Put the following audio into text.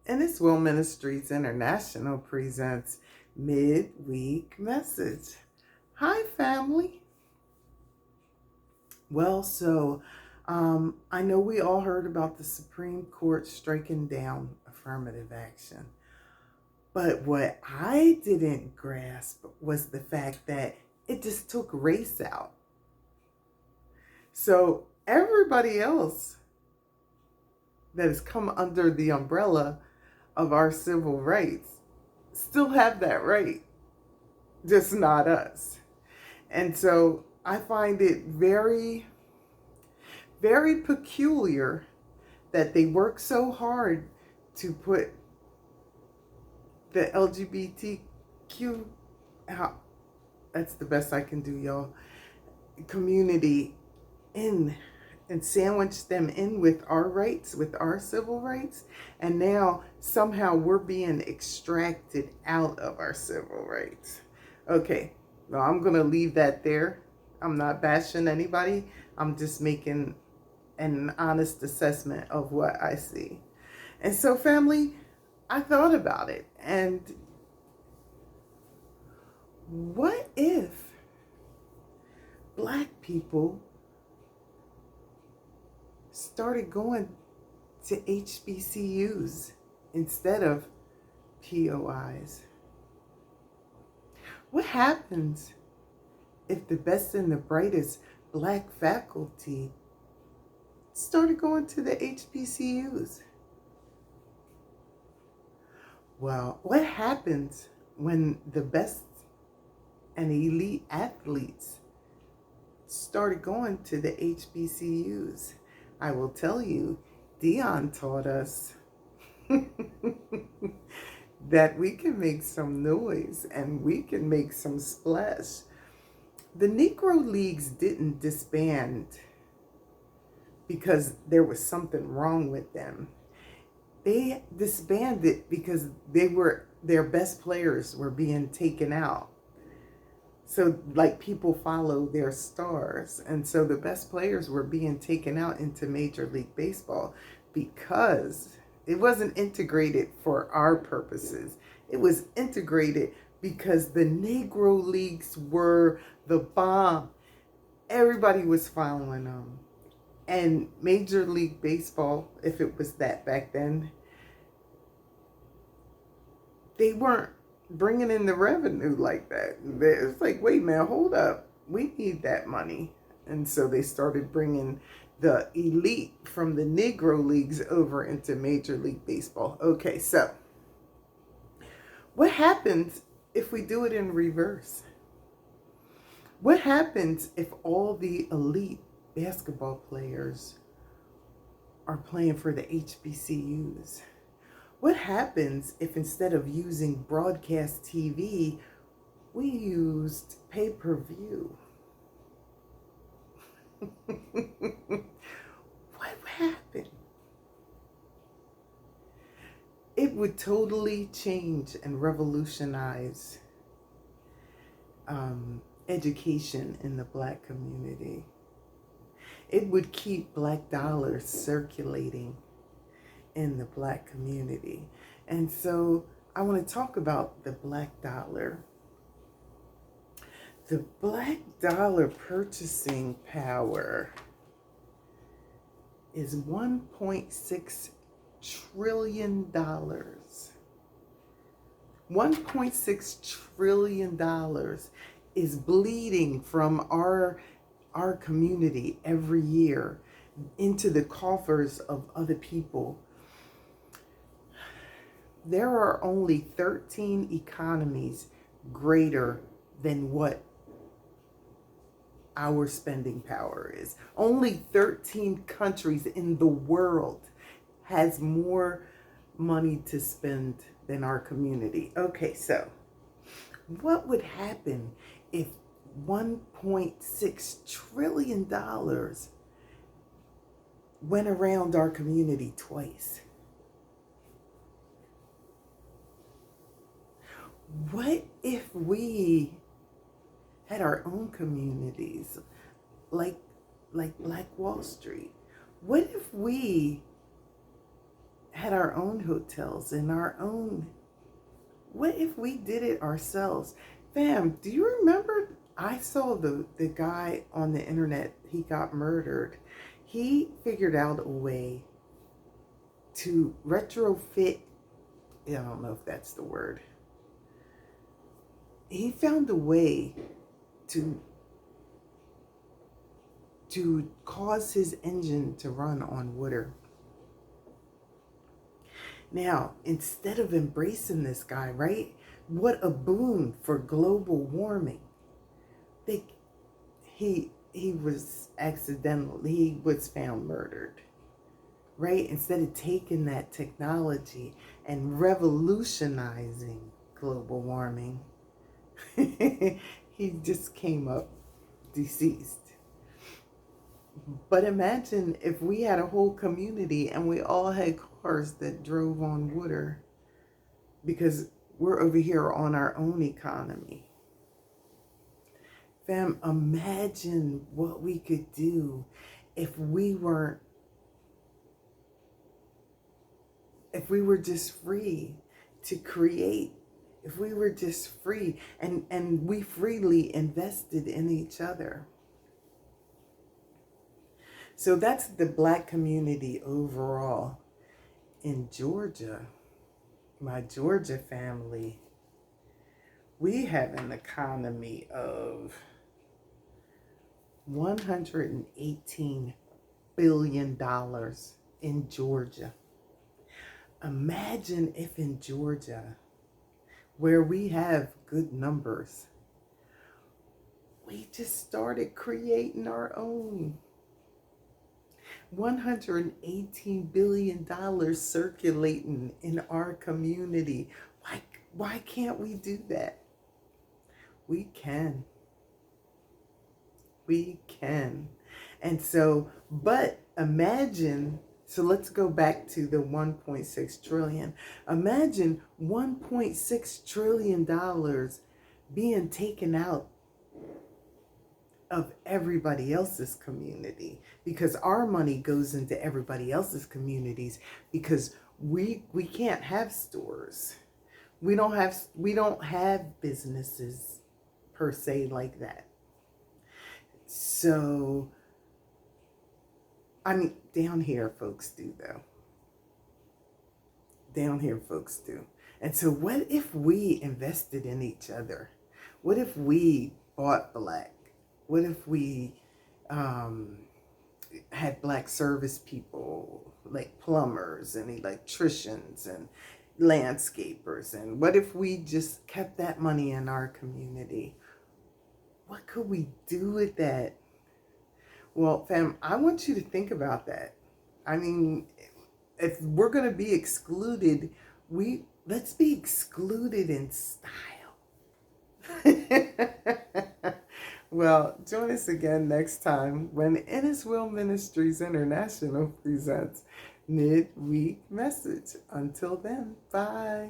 And it's Will Ministries International presents Midweek Message. Hi, family. I know we all heard about the Supreme Court striking down affirmative action. But what I didn't grasp was the fact that it just took race out. So everybody else that has come under the umbrella of our civil rights still have that right, just not us. And so I find it very, very peculiar that they work so hard to put the LGBTQ, that's the best I can do, y'all, community in and sandwich them in with our rights, with our civil rights. And now somehow we're being extracted out of our civil rights. Okay, well, I'm going to leave that there. I'm not bashing anybody. I'm just making an honest assessment of what I see. And so, family, I thought about it. And what if Black people started going to HBCUs instead of POIs? What happens if the best and the brightest Black faculty started going to the HBCUs? Well, what happens when the best and elite athletes started going to the HBCUs? I will tell you, Dion taught us that we can make some noise and we can make some splash. The Negro Leagues didn't disband because there was something wrong with them. They disbanded because their best players were being taken out. So like people follow their stars. And so the best players were being taken out into Major League Baseball because it wasn't integrated for our purposes. It was integrated because the Negro Leagues were the bomb. Everybody was following them. And Major League Baseball, if it was that back then, they weren't bringing in the revenue like that. It's like, wait a minute, hold up. We need that money. And so they started bringing the elite from the Negro Leagues over into Major League Baseball. Okay, so what happens if we do it in reverse? What happens if all the elite basketball players are playing for the HBCUs? What happens if instead of using broadcast TV, we used pay-per-view? What would happen? It would totally change and revolutionize education in the Black community. It would keep Black dollars circulating in the Black community. And so I want to talk about the Black dollar. The Black dollar purchasing power is $1.6 trillion. $1.6 trillion is bleeding from our community every year into the coffers of other people. There are only 13 economies greater than what our spending power is. Only 13 countries in the world has more money to spend than our community. Okay, so what would happen if $1.6 trillion went around our community twice? What if we had our own communities like Black Wall Street? What if we had our own hotels and our own. What if we did it ourselves? Fam, do you remember? I saw the guy on the internet, he got murdered. He figured out a way to retrofit, I don't know if that's the word. He found a way to cause his engine to run on water. Now, instead of embracing this guy, right? What a boon for global warming. He was found murdered, right? Instead of taking that technology and revolutionizing global warming, he just came up deceased. But imagine if we had a whole community and we all had cars that drove on water, because we're over here on our own economy. Fam, imagine what we could do if we were just free to create, if we were just free and we freely invested in each other. So that's the Black community overall. In Georgia, my Georgia family, we have an economy of $118 billion in Georgia. Imagine if in Georgia, where we have good numbers, we just started creating our own. $118 billion circulating in our community. Why can't we do that? We can. We can. And so, but imagine, so let's go back to the 1.6 trillion. Imagine $1.6 trillion being taken out of everybody else's community, because our money goes into everybody else's communities, because we can't have stores. We don't have businesses per se like that. So, I mean, down here folks do though. Down here folks do. And so what if we invested in each other? What if we bought Black? What if we had Black service people, like plumbers and electricians and landscapers? And what if we just kept that money in our community? What could we do with that? Well, fam, I want you to think about that. I mean, if we're going to be excluded, let's be excluded in style. Well, join us again next time when In His Will Ministries International presents Midweek Message. Until then, bye.